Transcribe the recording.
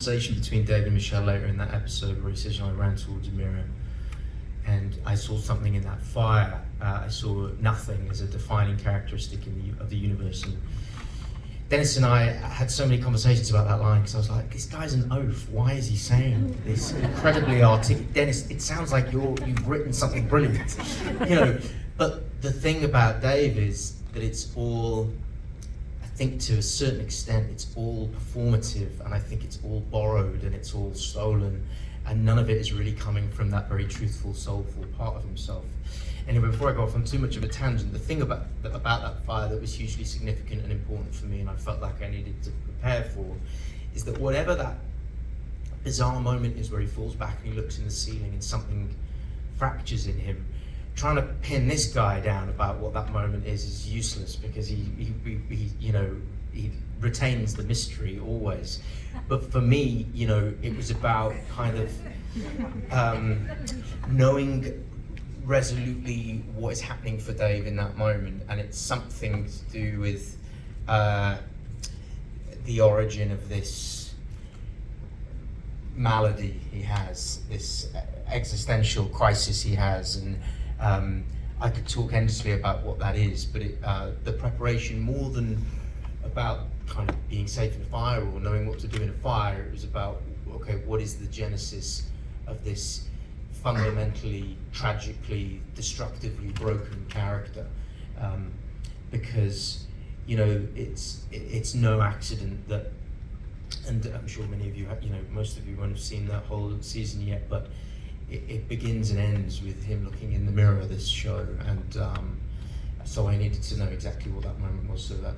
conversation between David and Michelle later in that episode where he says, I ran towards a mirror and I saw something in that fire. I saw nothing as a defining characteristic of the universe. And Dennis and I had so many conversations about that line because I was like, this guy's an oaf. Why is he saying this incredibly articulate? Dennis, it sounds like you've written something brilliant, But the thing about Dave is that it's all, I think to a certain extent, it's all performative, and I think it's all borrowed and it's all stolen, and none of it is really coming from that very truthful, soulful part of himself. Anyway, before I go off on too much of a tangent, the thing about that fire that was hugely significant and important for me, and I felt like I needed to prepare for, is that whatever that bizarre moment is where he falls back and he looks in the ceiling and something fractures in him, trying to pin this guy down about what that moment is useless, because he retains the mystery always. But for me, it was about kind of knowing resolutely what is happening for Dave in that moment, and it's something to do with the origin of this malady he has, this existential crisis he has, and I could talk endlessly about what that is, but the preparation, more than about kind of being safe in a fire or knowing what to do in a fire, it was about, okay, what is the genesis of this fundamentally, tragically, destructively broken character? Because it's no accident that, and I'm sure many of you have, most of you won't have seen that whole season yet, but it begins and ends with him looking in the mirror of this show, and so I needed to know exactly what that moment was, so that's